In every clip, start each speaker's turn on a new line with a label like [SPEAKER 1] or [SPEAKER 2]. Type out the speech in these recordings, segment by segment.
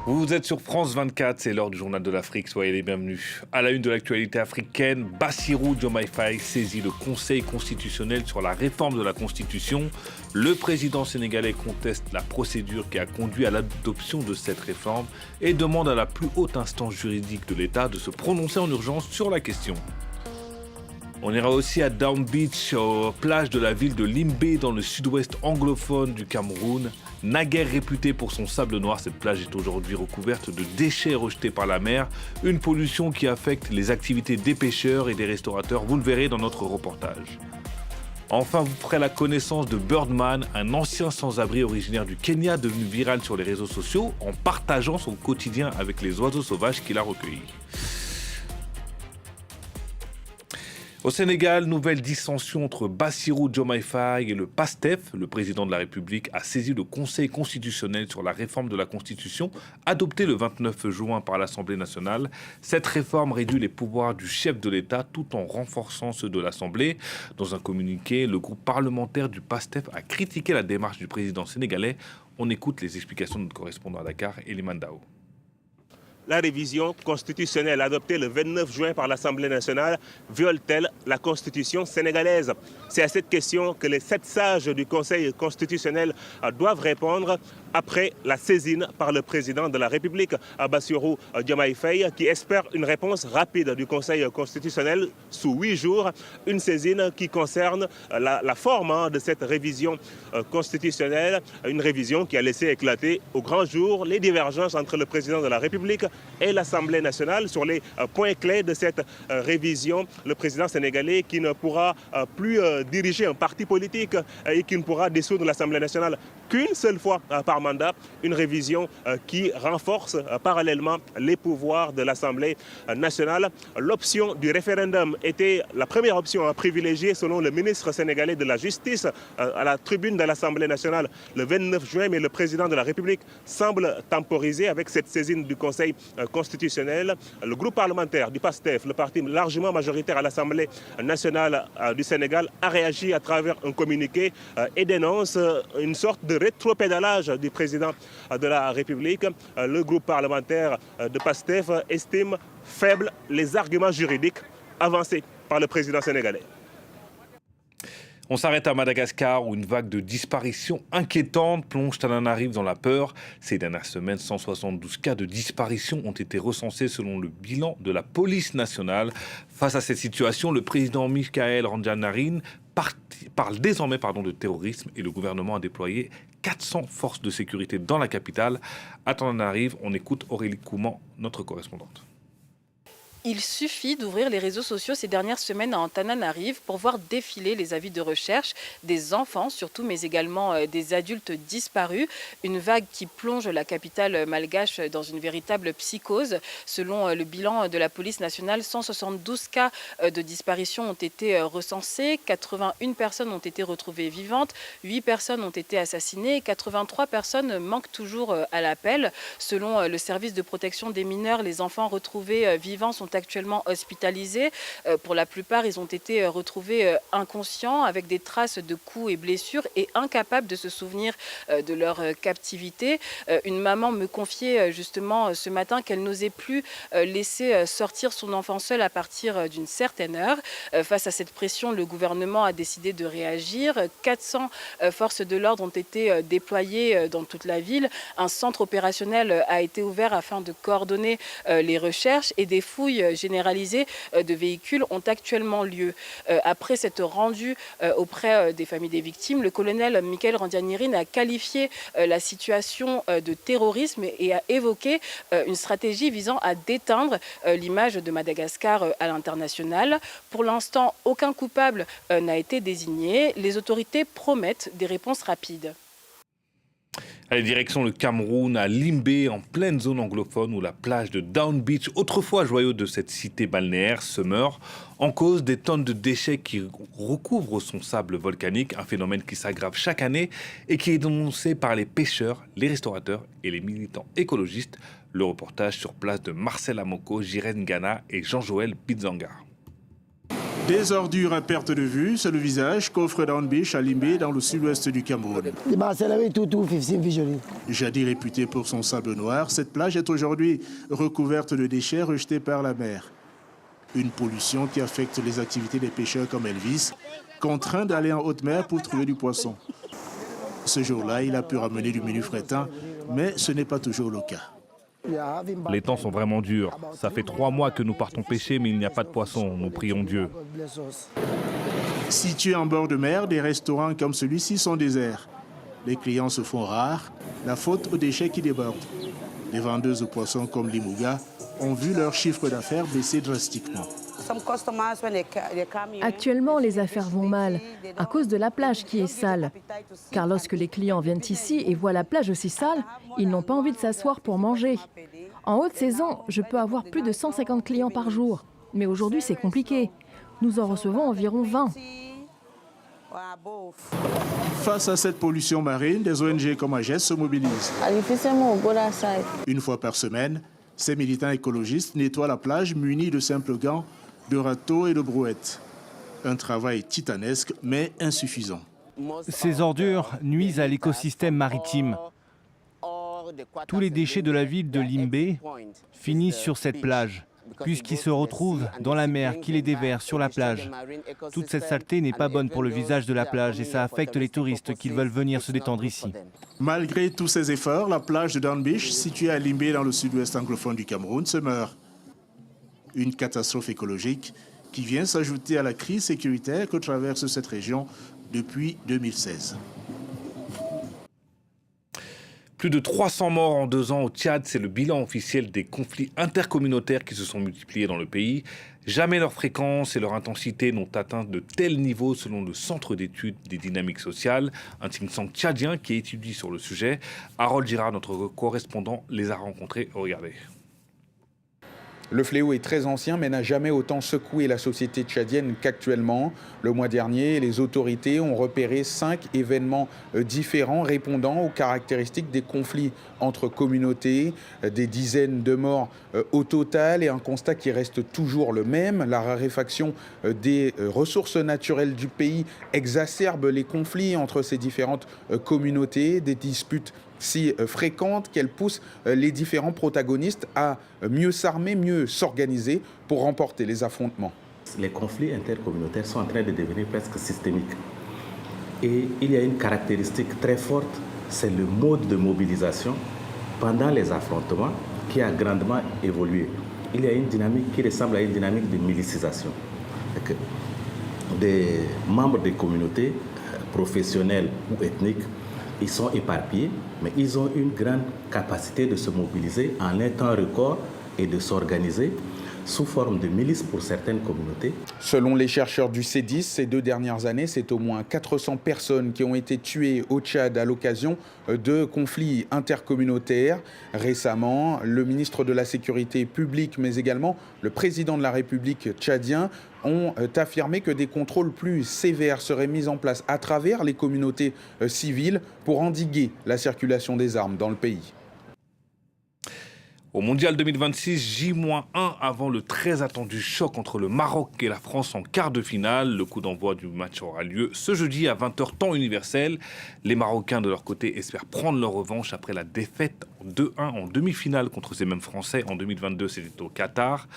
[SPEAKER 1] Vous êtes sur France 24, c'est l'heure du journal de l'Afrique, soyez les bienvenus. À la une de l'actualité africaine, Bassirou Diomaye Faye saisit le Conseil constitutionnel sur la réforme de la Constitution. Le président sénégalais conteste la procédure qui a conduit à l'adoption de cette réforme et demande à la plus haute instance juridique de l'État de se prononcer en urgence sur la question. On ira aussi à Down Beach, aux plages de la ville de Limbe, dans le sud-ouest anglophone du Cameroun. Naguère réputée pour son sable noir, cette plage est aujourd'hui recouverte de déchets rejetés par la mer. Une pollution qui affecte les activités des pêcheurs et des restaurateurs. Vous le verrez dans notre reportage. Enfin, vous ferez la connaissance de Birdman, un ancien sans-abri originaire du Kenya devenu viral sur les réseaux sociaux en partageant son quotidien avec les oiseaux sauvages qu'il a recueillis. Au Sénégal, nouvelle dissension entre Bassirou Diomaye Faye et le PASTEF. Le président de la République a saisi le Conseil constitutionnel sur la réforme de la Constitution, adoptée le 29 juin par l'Assemblée nationale. Cette réforme réduit les pouvoirs du chef de l'État tout en renforçant ceux de l'Assemblée. Dans un communiqué, le groupe parlementaire du PASTEF a critiqué la démarche du président sénégalais. On écoute les explications de notre correspondant à Dakar, Eliman Dao.
[SPEAKER 2] La révision constitutionnelle adoptée le 29 juin par l'Assemblée nationale viole-t-elle la Constitution sénégalaise? C'est à cette question que les 7 sages du Conseil constitutionnel doivent répondre après la saisine par le président de la République, Bassirou Diomaye Faye, qui espère une réponse rapide du Conseil constitutionnel sous 8 jours. Une saisine qui concerne la forme de cette révision constitutionnelle, une révision qui a laissé éclater au grand jour les divergences entre le président de la République et l'Assemblée nationale sur les points clés de cette révision. Le président sénégalais qui ne pourra plus diriger un parti politique et qui ne pourra dissoudre l'Assemblée nationale qu'une seule fois par mandat, une révision qui renforce parallèlement les pouvoirs de l'Assemblée nationale. L'option du référendum était la première option à privilégier selon le ministre sénégalais de la Justice à la tribune de l'Assemblée nationale le 29 juin, mais le président de la République semble temporiser avec cette saisine du Conseil constitutionnel. Le groupe parlementaire du PASTEF, le parti largement majoritaire à l'Assemblée nationale du Sénégal, a réagi à travers un communiqué et dénonce une sorte de rétropédalage du président de la République. Le groupe parlementaire de PASTEF estime faibles les arguments juridiques avancés par le président sénégalais.
[SPEAKER 1] On s'arrête à Madagascar où une vague de disparitions inquiétantes plonge Tananarive dans la peur. Ces dernières semaines, 172 cas de disparition ont été recensés selon le bilan de la police nationale. Face à cette situation, le président Michael Randrianarine parle désormais de terrorisme et le gouvernement a déployé 400 forces de sécurité dans la capitale. À Tananarive, on écoute Aurélie Couman, notre correspondante.
[SPEAKER 3] Il suffit d'ouvrir les réseaux sociaux ces dernières semaines à Antananarive pour voir défiler les avis de recherche des enfants surtout, mais également des adultes disparus. Une vague qui plonge la capitale malgache dans une véritable psychose. Selon le bilan de la police nationale, 172 cas de disparition ont été recensés, 81 personnes ont été retrouvées vivantes, 8 personnes ont été assassinées et 83 personnes manquent toujours à l'appel. Selon le service de protection des mineurs, les enfants retrouvés vivants sont actuellement hospitalisés. Pour la plupart, ils ont été retrouvés inconscients avec des traces de coups et blessures et incapables de se souvenir de leur captivité. Une maman me confiait justement ce matin qu'elle n'osait plus laisser sortir son enfant seul à partir d'une certaine heure. Face à cette pression, le gouvernement a décidé de réagir. 400 forces de l'ordre ont été déployées dans toute la ville. Un centre opérationnel a été ouvert afin de coordonner les recherches et des fouilles généralisées de véhicules ont actuellement lieu. Après s'être rendu auprès des familles des victimes, le colonel Michael Randrianarine a qualifié la situation de terrorisme et a évoqué une stratégie visant à déteindre l'image de Madagascar à l'international. Pour l'instant, aucun coupable n'a été désigné. Les autorités promettent des réponses rapides.
[SPEAKER 1] Allez, direction le Cameroun, à Limbe, en pleine zone anglophone, où la plage de Down Beach, autrefois joyau de cette cité balnéaire, se meurt. En cause des tonnes de déchets qui recouvrent son sable volcanique, un phénomène qui s'aggrave chaque année et qui est dénoncé par les pêcheurs, les restaurateurs et les militants écologistes. Le reportage sur place de Marcel Amoko, Jiren Gana et Jean-Joël Bizanga.
[SPEAKER 4] Des ordures à perte de vue, c'est le visage qu'offre Down Beach à Limbé dans le sud-ouest du Cameroun. Jadis réputée pour son sable noir, cette plage est aujourd'hui recouverte de déchets rejetés par la mer. Une pollution qui affecte les activités des pêcheurs comme Elvis, contraint d'aller en haute mer pour trouver du poisson. Ce jour-là, il a pu ramener du menu frétin, mais ce n'est pas toujours le cas.
[SPEAKER 1] Les temps sont vraiment durs. Ça fait 3 mois que nous partons pêcher, mais il n'y a pas de poisson. Nous prions Dieu.
[SPEAKER 4] Situés en bord de mer, des restaurants comme celui-ci sont déserts. Les clients se font rares, la faute aux déchets qui débordent. Les vendeuses de poissons comme Limouga ont vu leur chiffre d'affaires baisser drastiquement.
[SPEAKER 5] Actuellement, les affaires vont mal à cause de la plage qui est sale. Car lorsque les clients viennent ici et voient la plage aussi sale, ils n'ont pas envie de s'asseoir pour manger. En haute saison, je peux avoir plus de 150 clients par jour. Mais aujourd'hui, c'est compliqué. Nous en recevons environ 20.
[SPEAKER 4] Face à cette pollution marine, des ONG comme AGES se mobilisent. Une fois par semaine, ces militants écologistes nettoient la plage munis de simples gants, de râteaux et de brouettes. Un travail titanesque, mais insuffisant.
[SPEAKER 6] Ces ordures nuisent à l'écosystème maritime. Tous les déchets de la ville de Limbé finissent sur cette plage, puisqu'ils se retrouvent dans la mer qui les déverse sur la plage. Toute cette saleté n'est pas bonne pour le visage de la plage et ça affecte les touristes qui veulent venir se détendre ici.
[SPEAKER 4] Malgré tous ces efforts, la plage de Down Beach, située à Limbé dans le sud-ouest anglophone du Cameroun, se meurt. Une catastrophe écologique qui vient s'ajouter à la crise sécuritaire que traverse cette région depuis 2016.
[SPEAKER 1] Plus de 300 morts en 2 ans au Tchad, c'est le bilan officiel des conflits intercommunautaires qui se sont multipliés dans le pays. Jamais leur fréquence et leur intensité n'ont atteint de tels niveaux selon le Centre d'études des dynamiques sociales, un think tank tchadien qui étudie sur le sujet. Harold Girard, notre correspondant, les a rencontrés. Regardez.
[SPEAKER 7] Le fléau est très ancien mais n'a jamais autant secoué la société tchadienne qu'actuellement. Le mois dernier, les autorités ont repéré 5 événements différents répondant aux caractéristiques des conflits entre communautés, des dizaines de morts au total et un constat qui reste toujours le même. La raréfaction des ressources naturelles du pays exacerbe les conflits entre ces différentes communautés, des disputes si fréquentes qu'elles poussent les différents protagonistes à mieux s'armer, mieux s'organiser pour remporter les affrontements.
[SPEAKER 8] Les conflits intercommunautaires sont en train de devenir presque systémiques. Et il y a une caractéristique très forte, c'est le mode de mobilisation pendant les affrontements qui a grandement évolué. Il y a une dynamique qui ressemble à une dynamique de milicisation. Des membres des communautés professionnelles ou ethniques, ils sont éparpillés, mais ils ont une grande capacité de se mobiliser en un temps record et de s'organiser sous forme de milices pour certaines communautés.
[SPEAKER 7] Selon les chercheurs du C10, ces 2 dernières années, c'est au moins 400 personnes qui ont été tuées au Tchad à l'occasion de conflits intercommunautaires. Récemment, le ministre de la Sécurité publique, mais également le président de la République tchadien, ont affirmé que des contrôles plus sévères seraient mis en place à travers les communautés civiles pour endiguer la circulation des armes dans le pays.
[SPEAKER 1] Au Mondial 2026, J-1 avant le très attendu choc entre le Maroc et la France en quart de finale. Le coup d'envoi du match aura lieu ce jeudi à 20h temps universel. Les Marocains de leur côté espèrent prendre leur revanche après la défaite 2-1 en demi-finale contre ces mêmes Français. En 2022, c'était au Qatar.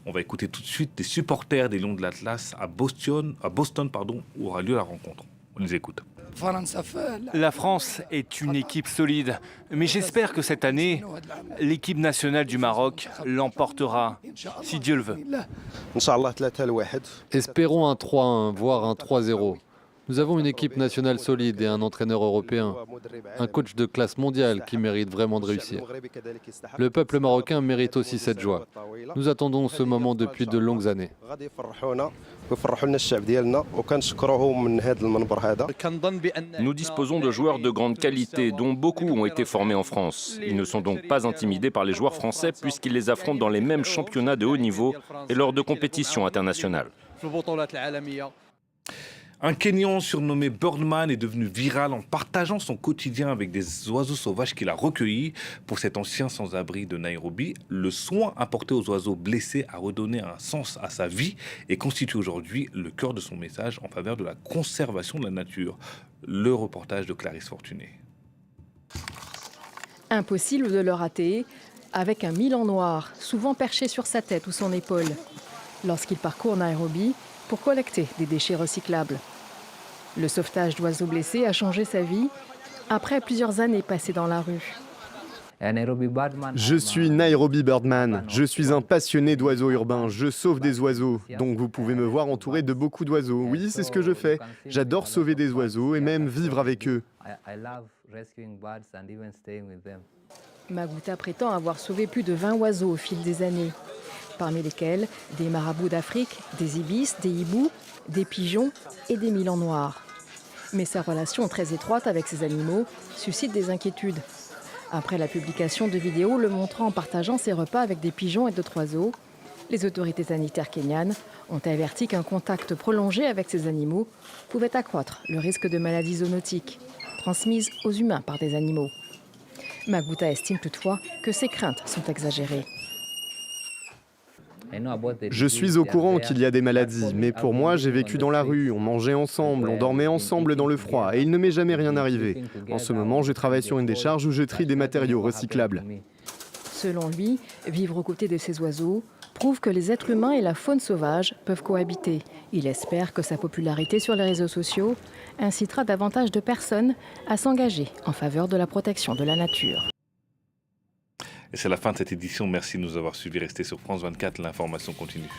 [SPEAKER 1] On va écouter tout de suite des supporters des Lions de l'Atlas à Boston, où aura lieu la rencontre. On les écoute.
[SPEAKER 6] La France est une équipe solide, mais j'espère que cette année, l'équipe nationale du Maroc l'emportera, si Dieu le veut.
[SPEAKER 9] Espérons un 3-1, voire un 3-0. Nous avons une équipe nationale solide et un entraîneur européen, un coach de classe mondiale qui mérite vraiment de réussir. Le peuple marocain mérite aussi cette joie. Nous attendons ce moment depuis de longues années.
[SPEAKER 10] Nous disposons de joueurs de grande qualité, dont beaucoup ont été formés en France. Ils ne sont donc pas intimidés par les joueurs français puisqu'ils les affrontent dans les mêmes championnats de haut niveau et lors de compétitions internationales.
[SPEAKER 1] Un Kenyan surnommé Birdman est devenu viral en partageant son quotidien avec des oiseaux sauvages qu'il a recueillis. Pour cet ancien sans-abri de Nairobi, le soin apporté aux oiseaux blessés a redonné un sens à sa vie et constitue aujourd'hui le cœur de son message en faveur de la conservation de la nature. Le reportage de Clarisse Fortuné.
[SPEAKER 5] Impossible de le rater avec un milan noir, souvent perché sur sa tête ou son épaule, lorsqu'il parcourt Nairobi pour collecter des déchets recyclables. Le sauvetage d'oiseaux blessés a changé sa vie après plusieurs années passées dans la rue.
[SPEAKER 11] Je suis Nairobi Birdman. Je suis un passionné d'oiseaux urbains. Je sauve des oiseaux. Donc vous pouvez me voir entouré de beaucoup d'oiseaux. Oui, c'est ce que je fais. J'adore sauver des oiseaux et même vivre avec eux.
[SPEAKER 5] Maguta prétend avoir sauvé plus de 20 oiseaux au fil des années, parmi lesquels des marabouts d'Afrique, des ibis, des hiboux, des pigeons et des milans noirs. Mais sa relation très étroite avec ces animaux suscite des inquiétudes. Après la publication de vidéos le montrant en partageant ses repas avec des pigeons et d'autres oiseaux, les autorités sanitaires kenyanes ont averti qu'un contact prolongé avec ces animaux pouvait accroître le risque de maladies zoonotiques transmises aux humains par des animaux. Maguta estime toutefois que ces craintes sont exagérées.
[SPEAKER 11] Je suis au courant qu'il y a des maladies, mais pour moi, j'ai vécu dans la rue, on mangeait ensemble, on dormait ensemble dans le froid, et il ne m'est jamais rien arrivé. En ce moment, je travaille sur une décharge où je trie des matériaux recyclables.
[SPEAKER 5] Selon lui, vivre aux côtés de ces oiseaux prouve que les êtres humains et la faune sauvage peuvent cohabiter. Il espère que sa popularité sur les réseaux sociaux incitera davantage de personnes à s'engager en faveur de la protection de la nature.
[SPEAKER 1] Et c'est la fin de cette édition. Merci de nous avoir suivis. Restez sur France 24, l'information continue.